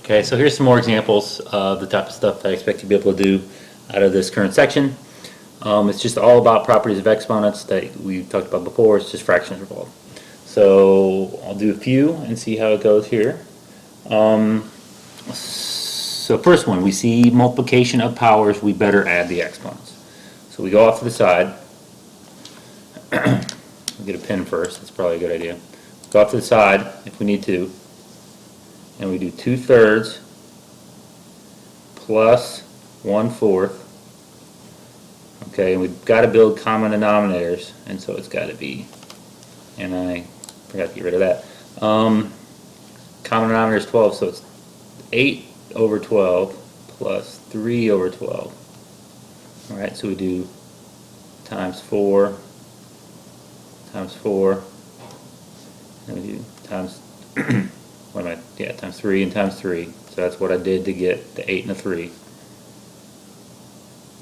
Okay, so here's some more examples of the type of stuff that I expect you to be able to do out of this current section. It's just all about properties of exponents that we talked about before. It's just fractions involved. So I'll do a few and see how it goes here. So first one, we see multiplication of powers, we better add the exponents. So we go off to the side. We'll get a pen first, that's probably a good idea. Go off to the side if we need to, and we do 2/3 plus 1/4. Okay, and we've got to build common denominators, and so it's got to be, and I forgot to get rid of that. Common denominator is 12, so it's 8/12 plus 3/12. Alright, so we do times 4, times 4, and we do times, what am I, yeah, times 3 and times 3. So that's what I did to get the 8 and the 3.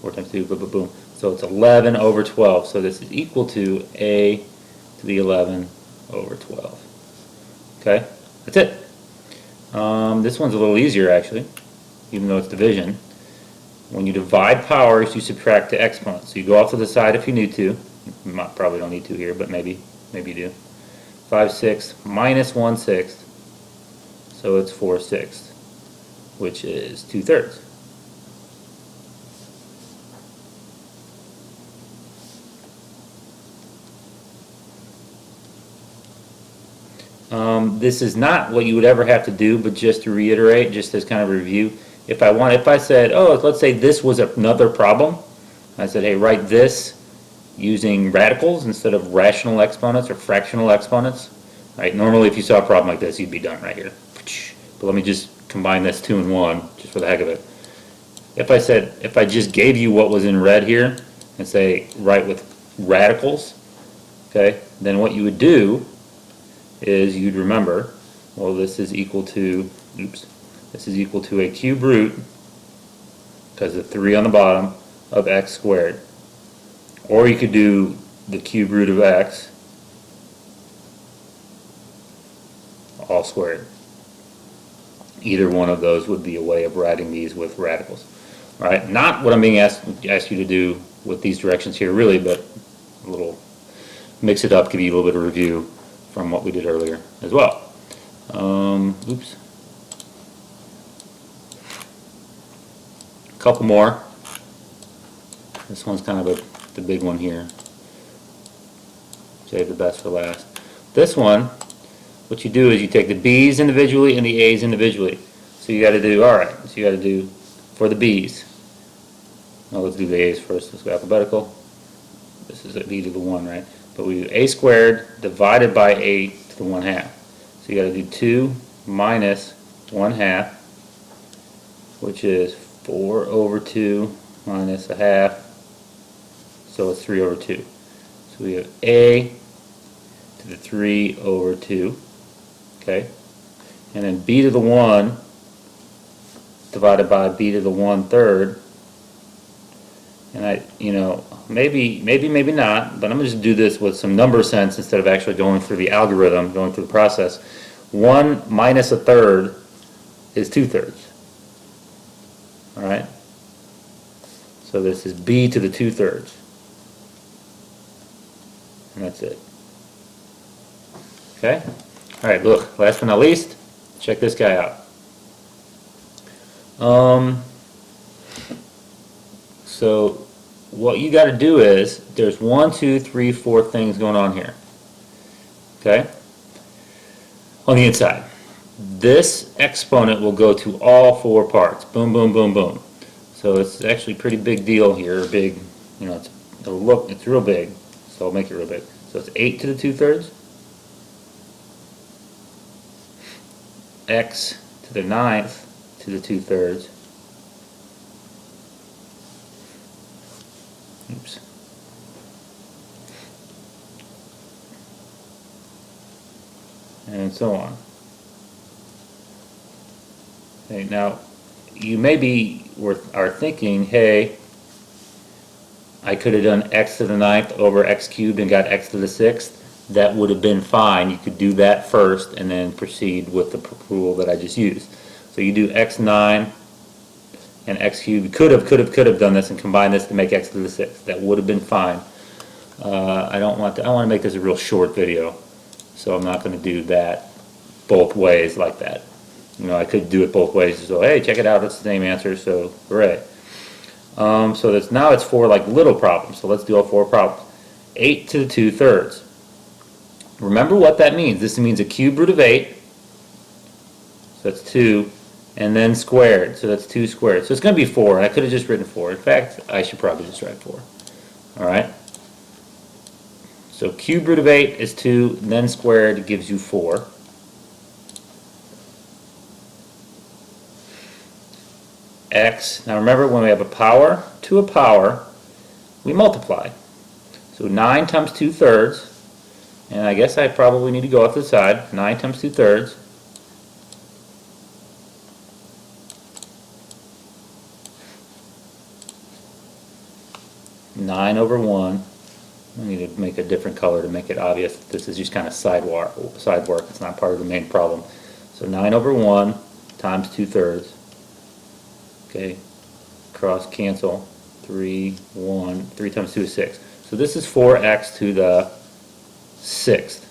4 times 2, boom, boom, boom. So it's 11/12. So this is equal to a to the 11/12. Okay, that's it. This one's a little easier actually, even though it's division. When you divide powers, you subtract the exponents. So you go off to the side if you need to. You probably don't need to here, but maybe you do. 5/6 minus 1/6. So it's 4/6, which is 2/3. This is not what you would ever have to do, but just to reiterate, just as kind of a review, if I said, oh, let's say this was another problem, I said, hey, write this using radicals instead of rational exponents or fractional exponents. Right? Normally, if you saw a problem like this, you'd be done right here. But let me just combine this 2 and 1, just for the heck of it. If I just gave you what was in red here and say write with radicals, okay, then what you would do is you'd remember, well, this is equal to, this is equal to a cube root, because the 3 on the bottom, of x squared. Or you could do the cube root of x, all squared. Either one of those would be a way of writing these with radicals. All right, not what I'm being asked you to do with these directions here, really, but a little mix it up, give you a little bit of review from what we did earlier as well. A couple more. This one's kind of the big one here. Save the best for last. This one, what you do is you take the b's individually and the a's individually. So you got to do, alright, so you got to do for the b's. Now let's do the a's first. Let's go alphabetical. This is a b to the 1, right? But we do a squared divided by a to the 1/2. So you got to do 2 minus 1/2, which is 4/2 minus 1/2. So it's 3/2. So we have a to the 3/2. Okay, and then b to the 1 divided by b to the 1/3. And maybe not, but I'm going to just do this with some number sense instead of actually going through the algorithm, going through the process. 1 minus 1/3 is 2/3. Alright? So this is b to the 2/3. And that's it. Okay? Alright, look, last but not least, check this guy out. So what you got to do is, there's 1, 2, 3, 4 things going on here. Okay? On the inside. This exponent will go to all 4 parts. Boom, boom, boom, boom. So it's actually a pretty big deal here. Big, it's real big. So I'll make it real big. So it's 8 to the 2/3. X to the 9th to the 2/3. Oops. And so on. Okay, now you maybe are thinking, hey, I could have done x to the 9th over x cubed and got x to the 6th. That would have been fine. You could do that first and then proceed with the rule that I just used. So you do x9 and x cubed. You could have done this and combined this to make x to the 6th. That would have been fine. I want to make this a real short video, so I'm not going to do that both ways like that. You know, I could do it both ways. So hey, check it out, it's the same answer. So hooray! So that's now it's 4 like little problems. So let's do all 4 problems. 8 to the 2/3. Remember what that means. This means a cube root of 8. So that's 2, and then squared. So that's 2 squared. So it's going to be 4. I could have just written 4. In fact, I should probably just write 4. All right. So cube root of 8 is 2, then squared gives you 4. X, now remember when we have a power to a power, we multiply. So 9 times 2/3, and I guess I probably need to go off the side. 9 times 2/3. Nine over 1. I need to make a different color to make it obvious. This is just kind of side work. It's not part of the main problem. So 9 over 1 times 2/3. Okay, cross cancel. 3, 1, 3 times 2 is 6. So this is 4x to the 6th.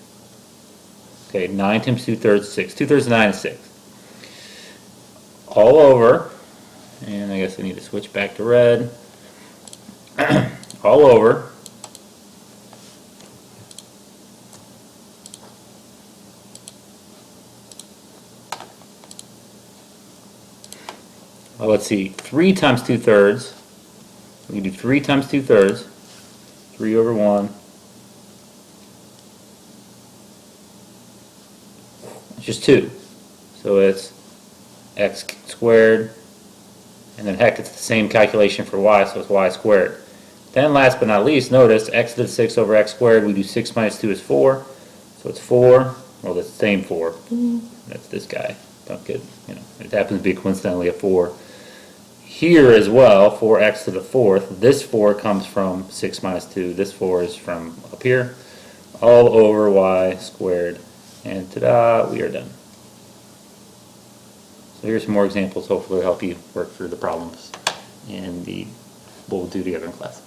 Okay, 9 times 2/3 is 6. 2/3 of 9 is 6. All over, and I guess I need to switch back to red. All over. Well, let's see, 3 times 2/3. We can do 3 times 2/3. 3 over 1. It's just 2. So it's x squared. And then heck, it's the same calculation for y, so it's y squared. Then last but not least, notice x to the 6 over x squared. We do 6 minus 2 is 4. So it's 4. Well, the same 4. That's this guy. Don't get, you know, it happens to be coincidentally a 4. Here as well, 4x to the 4th. This 4 comes from 6 minus 2. This 4 is from up here. All over y squared. And ta-da, we are done. So here's some more examples. Hopefully it'll help you work through the problems in the what we'll do together in class.